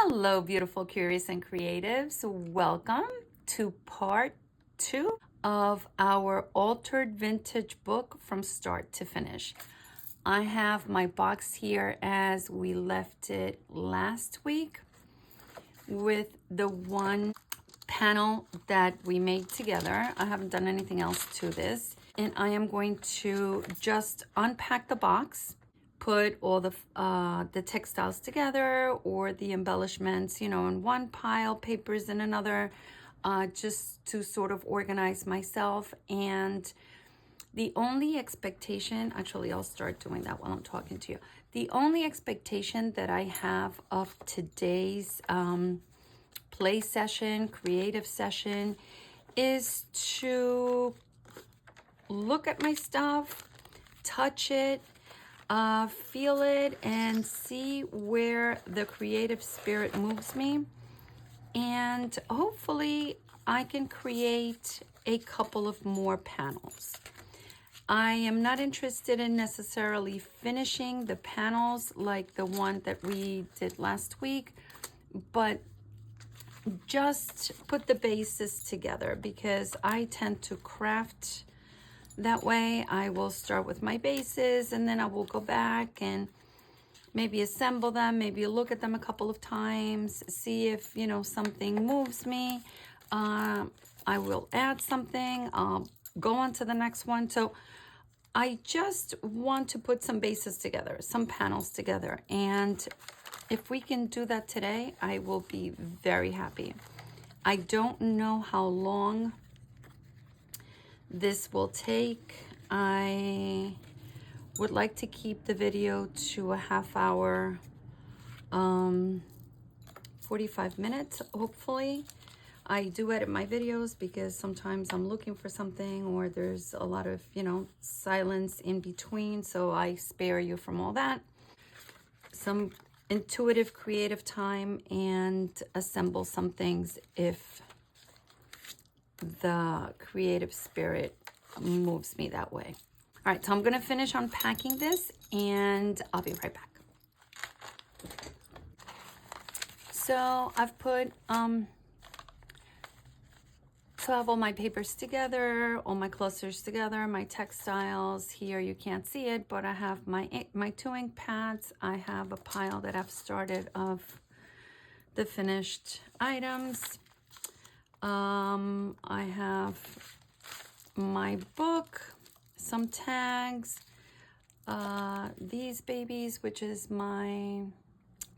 Hello, beautiful, curious, and creatives. Welcome to part 2 of our altered vintage book from start to finish. I have my box here as we left it last week with the one panel that we made together. I haven't done anything else to this, and I am going to just unpack the box, put all the textiles together or the embellishments, in one pile, papers in another, just to sort of organize myself. And the only expectation, actually, I'll start doing that while I'm talking to you. The only expectation that I have of today's play session, creative session, is to look at my stuff, touch it, feel it, and see where the creative spirit moves me. And hopefully I can create a couple of more panels. I am not interested in necessarily finishing the panels like the one that we did last week, but just put the bases together because I tend to craft that way. I will start with my bases and then I will go back and maybe assemble them, maybe look at them a couple of times, see if, something moves me. I will add something, I'll go on to the next one. So I just want to put some bases together, some panels together. And if we can do that today, I will be very happy. I don't know how long this will take. I would like to keep the video to a half hour, 45 minutes, hopefully. I do edit my videos because sometimes I'm looking for something or there's a lot of, silence in between. So I spare you from all that. Some intuitive, creative time and assemble some things if the creative spirit moves me that way. All right, so I'm gonna finish unpacking this and I'll be right back. So I've put, so I have all my papers together, all my clusters together, my textiles. Here you can't see it, but I have my 2 ink pads. I have a pile that I've started of the finished items. I have my book, some tags, these babies, which is my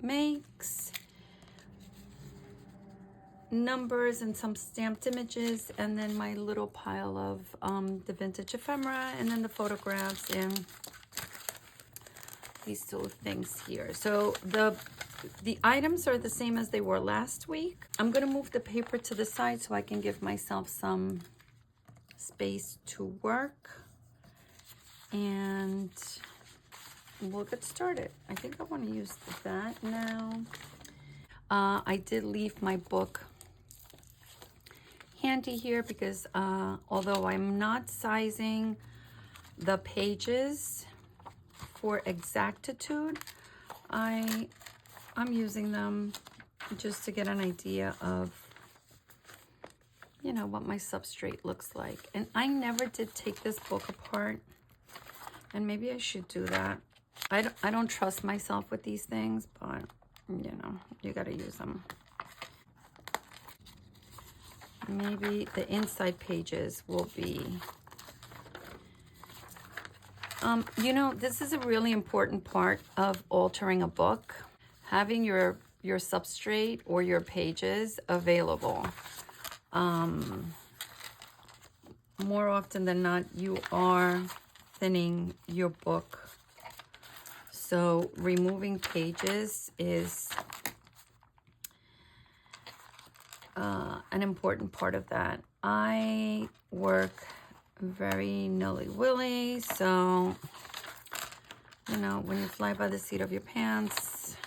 makes, numbers and some stamped images, and then my little pile of the vintage ephemera, and then the photographs and these 2 things here. So the items are the same as they were last week. I'm gonna move the paper to the side so I can give myself some space to work, and we'll get started. I think I want to use that now. I did leave my book handy here because although I'm not sizing the pages for exactitude, I'm using them just to get an idea of what my substrate looks like. And I never did take this book apart, and maybe I should do that. I don't trust myself with these things, but you got to use them. Maybe the inside pages will be this is a really important part of altering a book, having your substrate or your pages available. More often than not, you are thinning your book. So removing pages is an important part of that. I work very nilly-willy, so when you fly by the seat of your pants,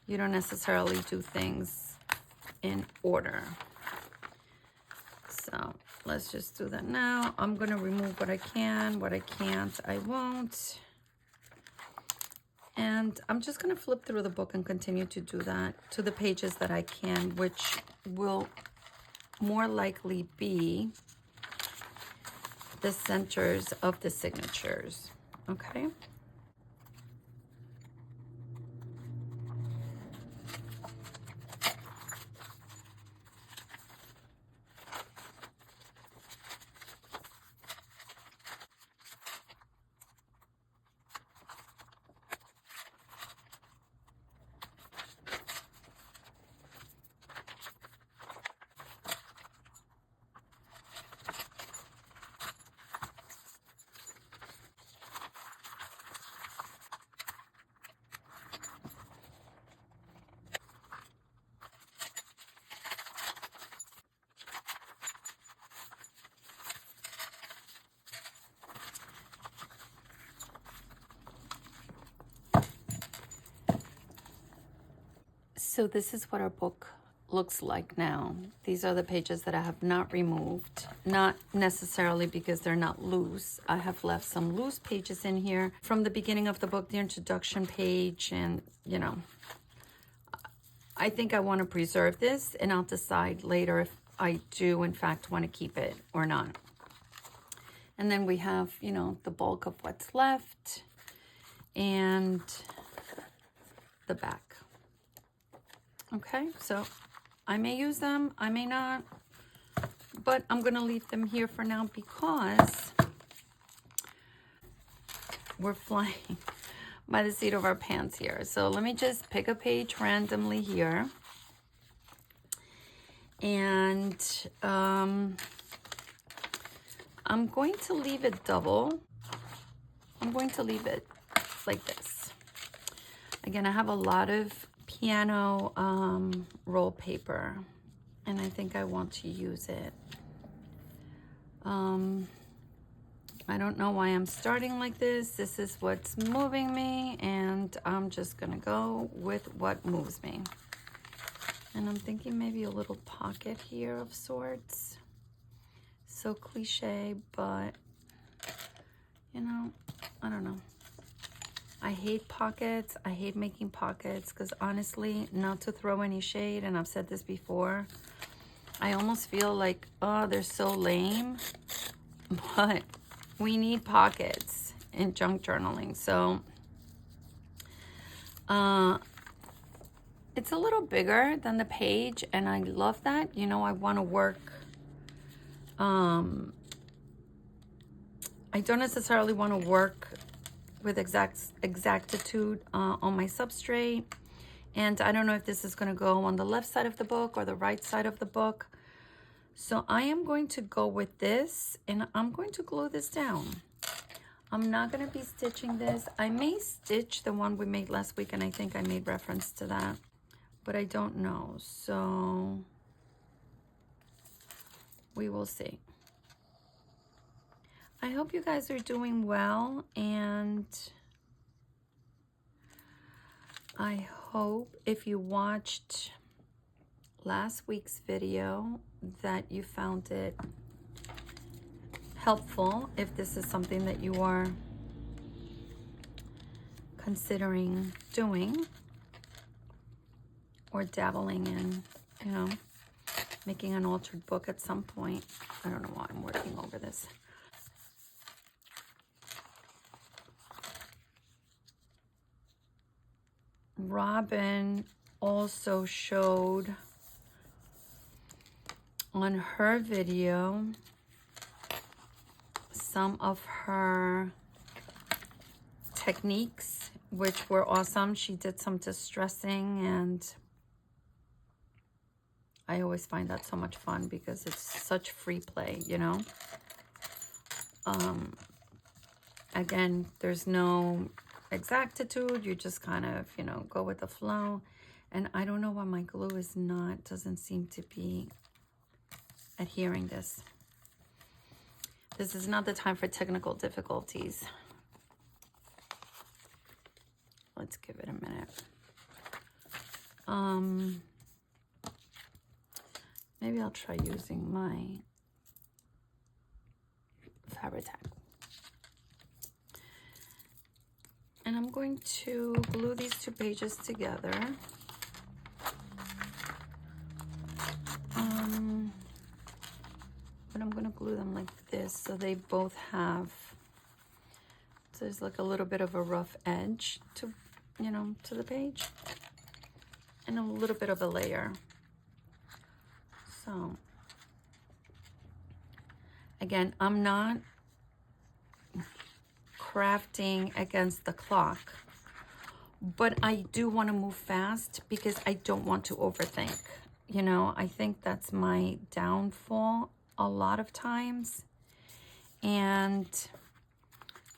you don't necessarily do things in order. So let's just do that now. I'm gonna remove what I can, what I can't, I won't. And I'm just going to flip through the book and continue to do that to the pages that I can, which will more likely be the centers of the signatures. Okay. So this is what our book looks like now. These are the pages that I have not removed, not necessarily because they're not loose. I have left some loose pages in here from the beginning of the book, the introduction page, and you know, I think I want to preserve this, and I'll decide later if I do in fact want to keep it or not. And then we have, you know, the bulk of what's left and the back. Okay, so I may use them, I may not, but I'm going to leave them here for now because we're flying by the seat of our pants here. So let me just pick a page randomly here. And I'm going to leave it double. I'm going to leave it like this. Again, I have a lot of piano roll paper, and I think I want to use it. I don't know why I'm starting like this. This is what's moving me, and I'm just gonna go with what moves me. And I'm thinking maybe a little pocket here of sorts. So cliche, but you know, I don't know. I hate pockets. I hate making pockets because honestly, not to throw any shade, and I've said this before, I almost feel like, oh, they're so lame, but we need pockets in junk journaling. So it's a little bigger than the page, and I love that. You know, I want to work, I don't necessarily want to work with exactitude on my substrate. And I don't know if this is going to go on the left side of the book or the right side of the book. So I am going to go with this, and I'm going to glue this down. I'm not going to be stitching this. I may stitch the one we made last week, and I think I made reference to that, but I don't know. So we will see. I hope you guys are doing well, and I hope if you watched last week's video that you found it helpful, if this is something that you are considering doing or dabbling in, you know, making an altered book at some point. I don't know why I'm working over this. Robin also showed on her video some of her techniques, which were awesome. She did some distressing, and I always find that so much fun because it's such free play, you know. Again, there's no exactitude. You just kind of, you know, go with the flow. And I don't know why my glue is not, doesn't seem to be adhering this. This is not the time for technical difficulties. Let's give it a minute. Maybe I'll try using my Fabri-Tac. And I'm going to glue these 2 pages together. But I'm going to glue them like this so they both have, so there's like a little bit of a rough edge to, you know, to the page, and a little bit of a layer. So again, I'm not crafting against the clock, but I do want to move fast because I don't want to overthink. You know, I think that's my downfall a lot of times, and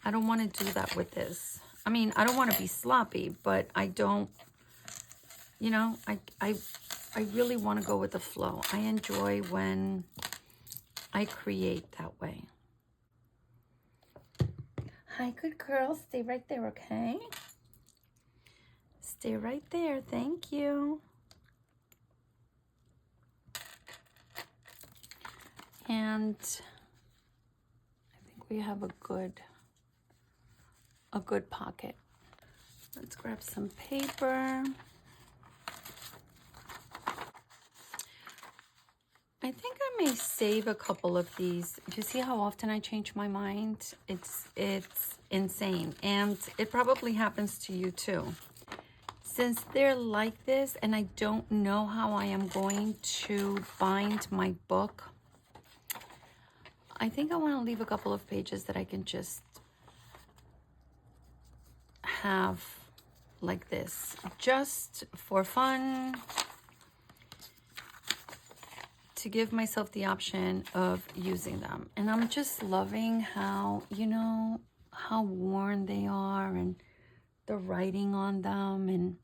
I don't want to do that with this. I mean, I don't want to be sloppy, but I don't, you know, I really want to go with the flow. I enjoy when I create that way. Hi, good girl. Stay right there, okay? Stay right there. Thank you. And I think we have a good pocket. Let's grab some paper. I think I may save a couple of these. You see how often I change my mind? It's insane, and it probably happens to you too. Since they're like this, and I don't know how I am going to bind my book, I think I want to leave a couple of pages that I can just have like this, just for fun, to give myself the option of using them. And I'm just loving how, you know, how worn they are and the writing on them. And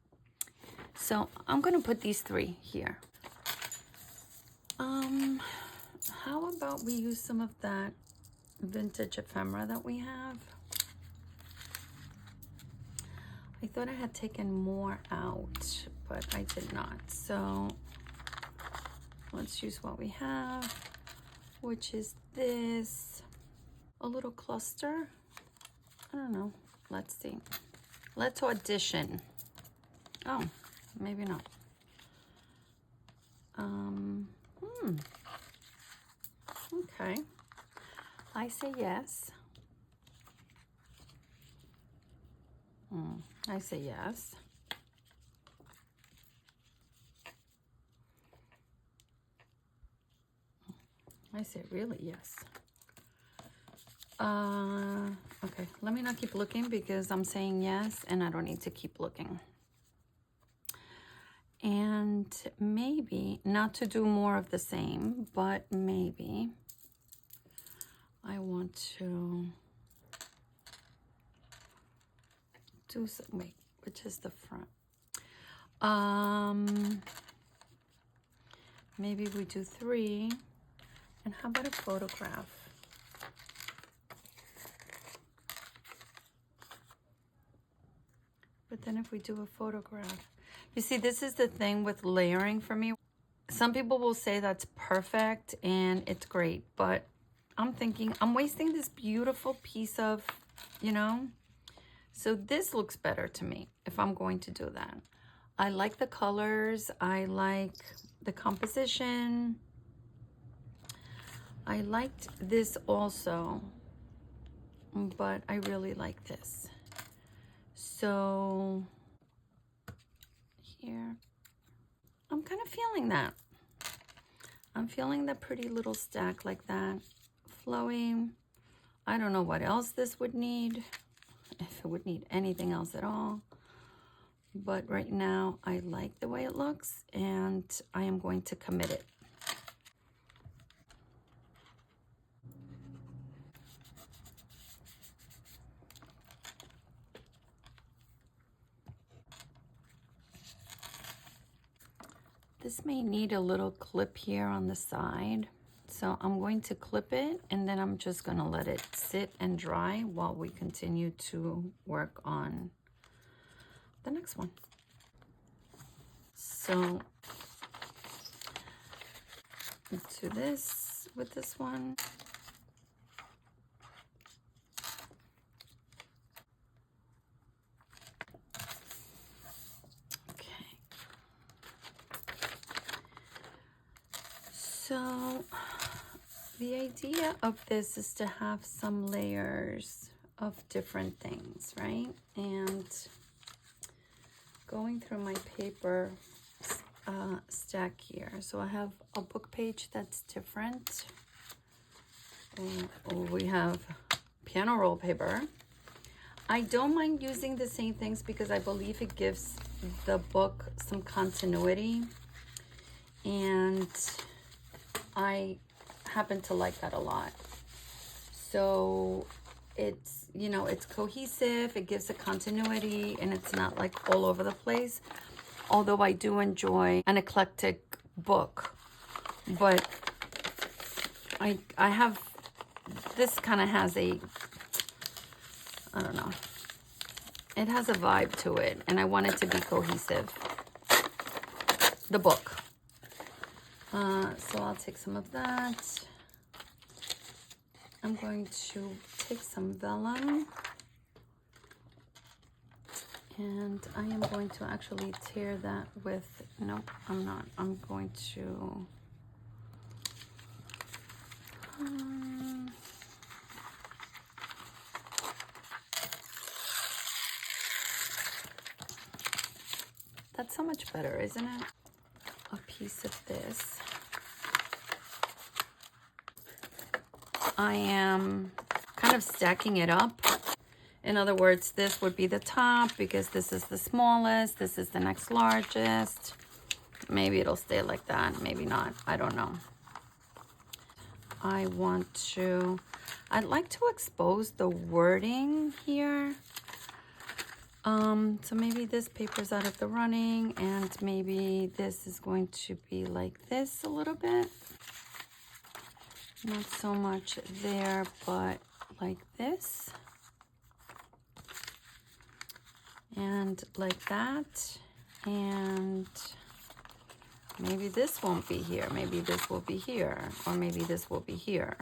so I'm going to put these 3 here. How about we use some of that vintage ephemera that we have? I thought I had taken more out, but I did not. So let's use what we have, which is this, a little cluster. I don't know. Let's see. Let's audition. Oh, maybe not. Okay. I say yes. I say yes. I say really yes. Okay, let me not keep looking because I'm saying yes and I don't need to keep looking. And maybe, not to do more of the same, but maybe I want to do some, wait, which is the front? Maybe we do 3. And how about a photograph? But then if we do a photograph, you see, this is the thing with layering for me. Some people will say that's perfect and it's great, but I'm thinking I'm wasting this beautiful piece of, you know, so this looks better to me if I'm going to do that. I like the colors. I like the composition. I liked this also, but I really like this. So here, I'm kind of feeling that. I'm feeling the pretty little stack like that, flowing. I don't know what else this would need, if it would need anything else at all. But right now, I like the way it looks, and I am going to commit it. This may need a little clip here on the side. So I'm going to clip it, and then I'm just going to let it sit and dry while we continue to work on the next one. So let's do this with this one. So the idea of this is to have some layers of different things, right? And going through my paper stack here. So I have a book page that's different. We have piano roll paper. I don't mind using the same things because I believe it gives the book some continuity, and I happen to like that a lot. So it's, you know, it's cohesive, it gives a continuity, and it's not like all over the place. Although I do enjoy an eclectic book, but I have, this kind of has a, I don't know, it has a vibe to it, and I want it to be cohesive, the book. So I'll take some of that. I'm going to take some vellum, and I am going to actually tear that with, no, I'm not. I'm going to, that's so much better, isn't it? A piece of this. I am kind of stacking it up. In other words, this would be the top because this is the smallest, this is the next largest. Maybe it'll stay like that, maybe not, I don't know. I'd like to expose the wording here. So maybe this paper's out of the running, and maybe this is going to be like this a little bit. Not so much there, but like this. And like that. And maybe this won't be here. Maybe this will be here. Or maybe this will be here.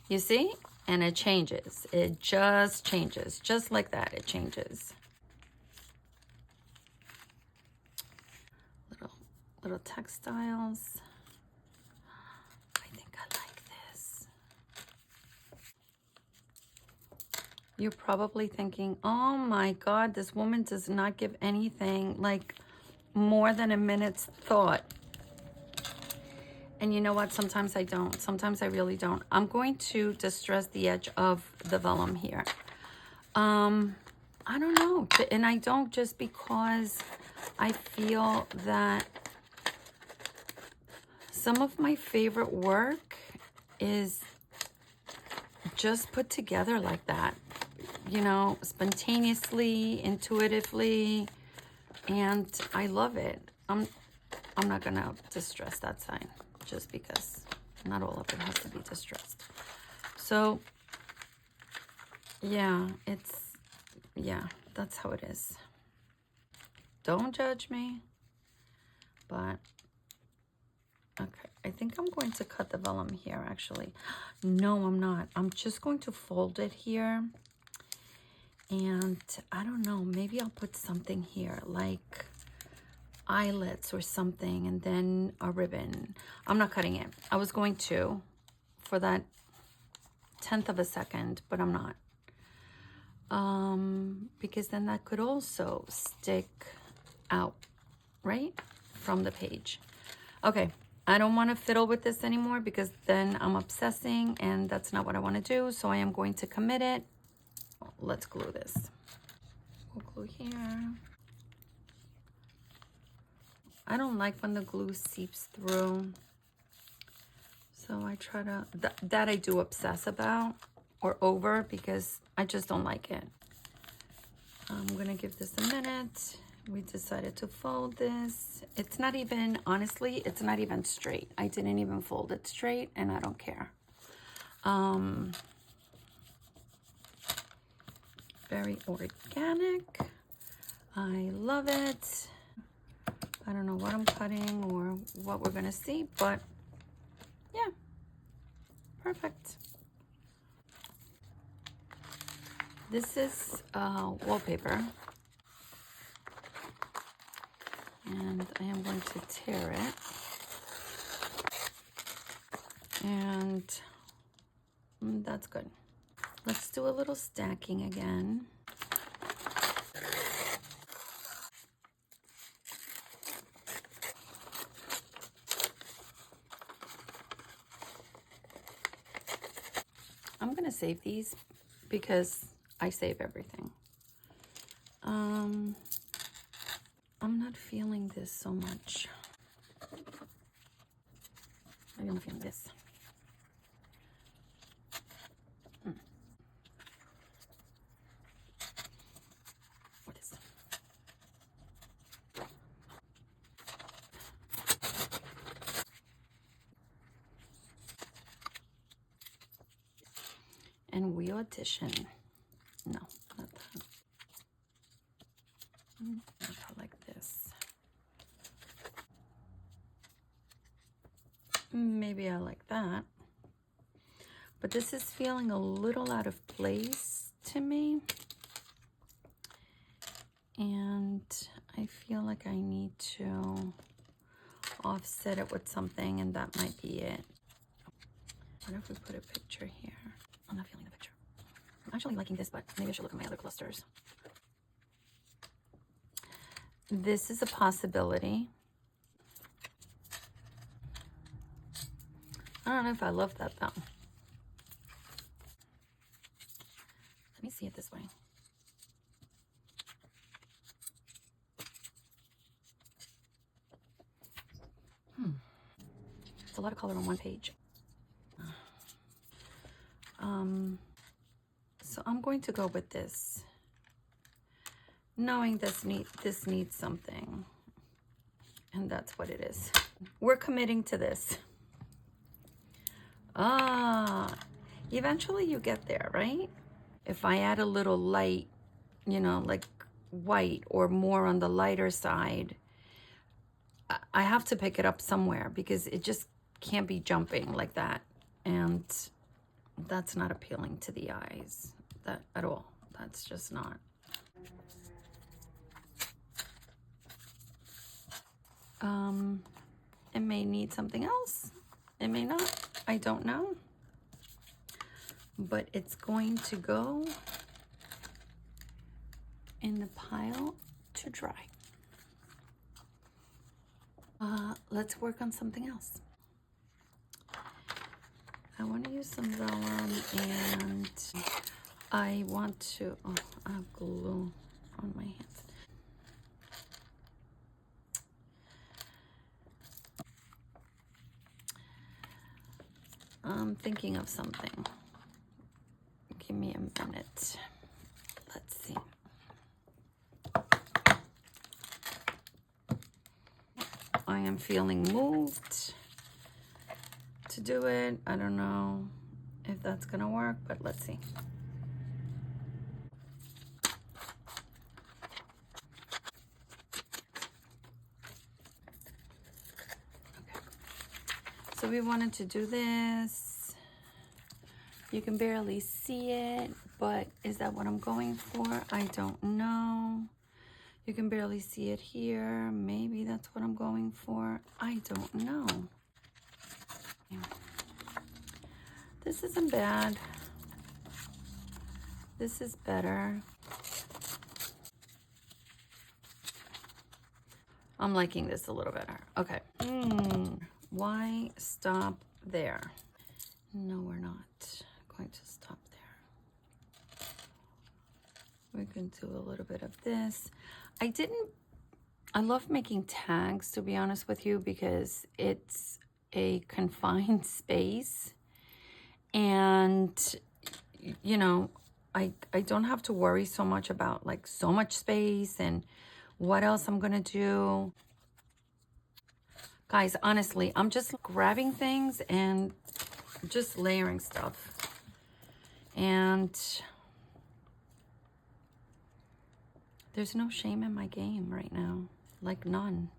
You see? And it changes. It just changes. Just like that, it changes. Little textiles. I think I like this. You're probably thinking, oh my God, this woman does not give anything like more than a minute's thought. And you know what? Sometimes I don't. Sometimes I really don't. I'm going to distress the edge of the vellum here. I don't know. And I don't just because I feel that some of my favorite work is just put together like that. You know, spontaneously, intuitively, and I love it. I'm not gonna distress that sign just because not all of it has to be distressed. So yeah, that's how it is. Don't judge me, but okay, I think I'm going to cut the vellum here actually. No, I'm not. I'm just going to fold it here. And I don't know, maybe I'll put something here like eyelets or something, and then a ribbon. I'm not cutting it. I was going to for that 10th of a second, but I'm not. Because then that could also stick out, right? From the page. Okay, I don't want to fiddle with this anymore because then I'm obsessing, and that's not what I want to do. So I am going to commit it. Let's glue this. We'll glue here. I don't like when the glue seeps through. So I try to, that I do obsess about or over because I just don't like it. I'm gonna give this a minute. We decided to fold this. It's not even, honestly, it's not even straight. I didn't even fold it straight, and I don't care. Very organic. I love it. I don't know what I'm cutting or what we're gonna see, but yeah, perfect. This is wallpaper, and I am going to tear it. And that's good. Let's do a little stacking again. I'm gonna save these because I save everything. I'm not feeling this so much. Maybe I'm feeling this. What is it? And we audition. No, not that. I like this. Maybe I like that. But this is feeling a little out of place to me. And I feel like I need to offset it with something, and that might be it. What if we put a picture here? I'm not feeling the picture. I'm actually liking this, but maybe I should look at my other clusters. This is a possibility. I don't know if I love that though. Let me see it this way. It's a lot of color on one page. So I'm going to go with this, knowing this needs something, and that's what it is. We're committing to this. Eventually you get there, right? If I add a little light, you know, like white or more on the lighter side, I have to pick it up somewhere because it just can't be jumping like that. And that's not appealing to the eyes at all. That's just not. It may need something else. It may not. I don't know. But it's going to go in the pile to dry. Let's work on something else. I want to use some vellum, and I want to, I have glue on my hands. I'm thinking of something. Give me a minute. Let's see. I am feeling moved to do it. I don't know if that's gonna work, but let's see. Okay. So we wanted to do this. You can barely see it, but is that what I'm going for? I don't know. You can barely see it here. Maybe that's what I'm going for. I don't know. This isn't bad. This is better. I'm liking this a little better. Okay. Why stop there? No, we're not going to stop there. We can do a little bit of this. I love making tags, to be honest with you, because it's a confined space. And, you know, I don't have to worry so much about like so much space and what else I'm gonna do. Guys, honestly, I'm just grabbing things and just layering stuff. And there's no shame in my game right now, like none.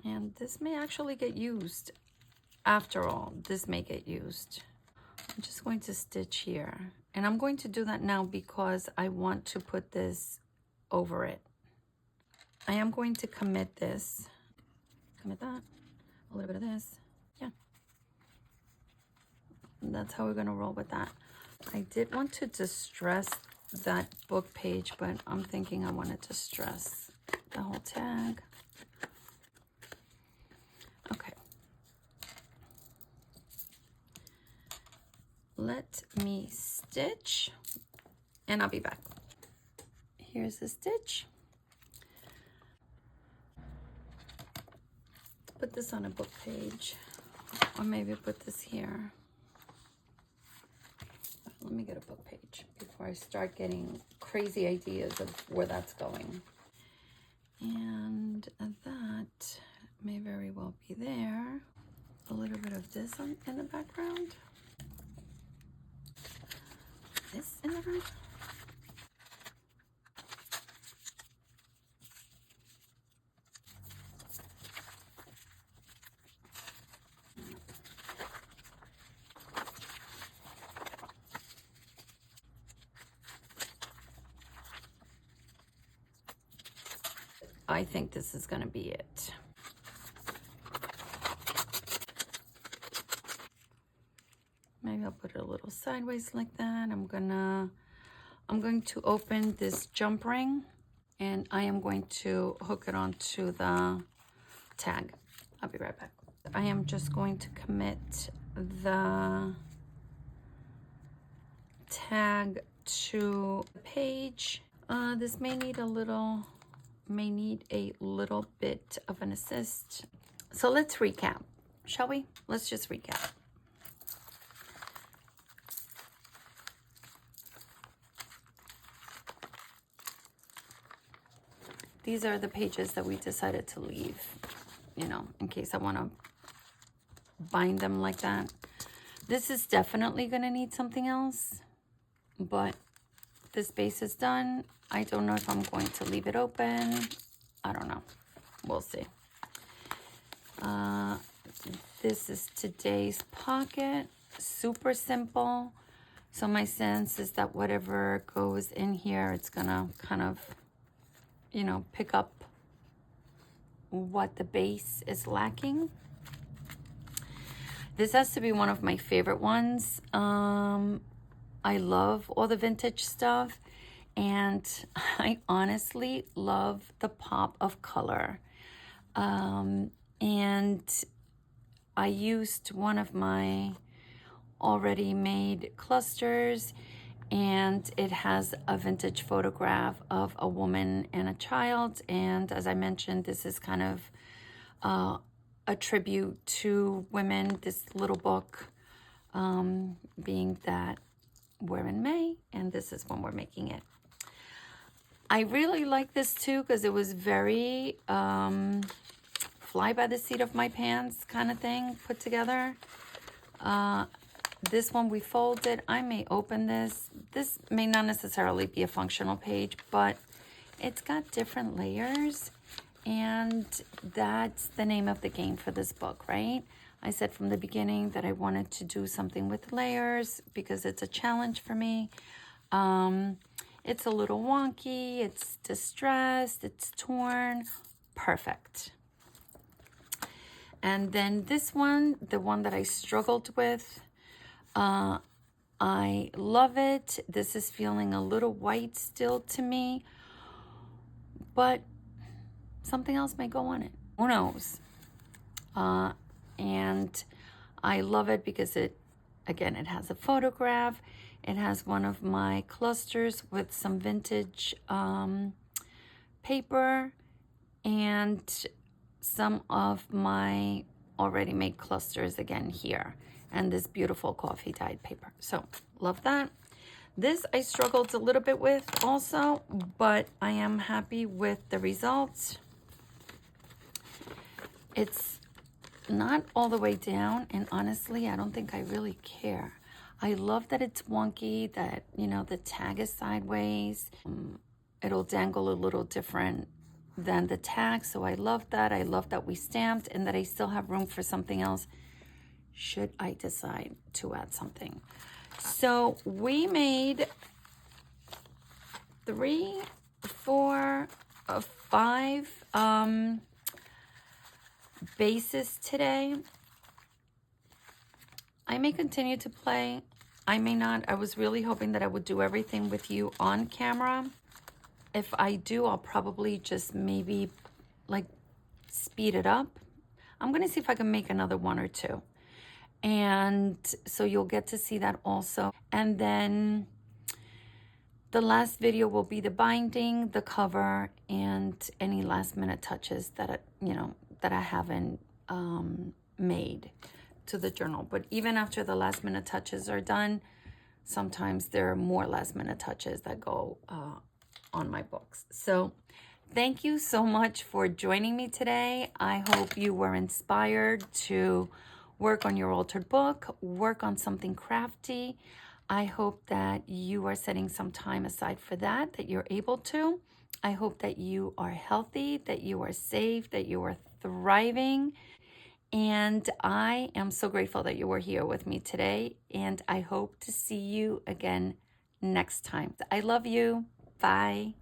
And this may actually get used. After all, this may get used. I'm just going to stitch here. And I'm going to do that now because I want to put this over it. I am going to commit this. Commit that. A little bit of this. Yeah. that's how we're gonna roll with that. I did want to distress that book page, but I'm thinking I want to distress the whole tag. Okay. Let me stitch, and I'll be back. Here's the stitch. Put this on a book page, or maybe put this here. Let me get a book page before I start getting crazy ideas of where that's going. And that may very well be there. A little bit of this in the background. This in the background. I think this is going to be it. Maybe I'll put it a little sideways like that. I'm going to open this jump ring, and I am going to hook it onto the tag. I'll be right back. I am just going to commit the tag to the page. This may need a little bit of an assist. So let's recap, shall we? Let's just recap. These are the pages that we decided to leave, you know, in case I want to bind them like that. This is definitely going to need something else, but this base is done. I don't know if I'm going to leave it open. I don't know. We'll see. This is today's pocket. Super simple. So my sense is that whatever goes in here, it's going to kind of, you know, pick up what the base is lacking. This has to be one of my favorite ones. I love all the vintage stuff, and I honestly love the pop of color. And I used one of my already made clusters, and it has a vintage photograph of a woman and a child. And as I mentioned, this is kind of a tribute to women, this little book, being that we're in May, and this is when we're making it. I really like this too because it was very fly by the seat of my pants kind of thing put together. This one we folded. I may open this. This may not necessarily be a functional page, but it's got different layers, and that's the name of the game for this book, right? I said from the beginning that I wanted to do something with layers because it's a challenge for me. It's a little wonky, it's distressed, it's torn. Perfect. And then this one, the one that I struggled with, I love it. This is feeling a little white still to me, but something else may go on it. Who knows? And I love it because it has a photograph. It has one of my clusters with some vintage paper and some of my already made clusters again here, and this beautiful coffee dyed paper. So love that. This I struggled a little bit with also, but I am happy with the results. It's not all the way down, and honestly, I don't think I really care. I love that it's wonky, that, you know, the tag is sideways. It'll dangle a little different than the tag, so I love that. I love that we stamped and that I still have room for something else should I decide to add something. So we made 3, 4, 5 bases today. I may continue to play. I may not. I was really hoping that I would do everything with you on camera. If I do, I'll probably just maybe like speed it up. I'm going to see if I can make another one or two. And so you'll get to see that also. And then the last video will be the binding, the cover, and any last minute touches that, that I haven't made to the journal. But even after the last minute touches are done, sometimes there are more last minute touches that go on my books. So thank you so much for joining me today. I hope you were inspired to work on your altered book, work on something crafty. I hope that you are setting some time aside for that, that you're able to. I hope that you are healthy, that you are safe, that you are thriving. And I am so grateful that you were here with me today. And I hope to see you again next time. I love you. Bye.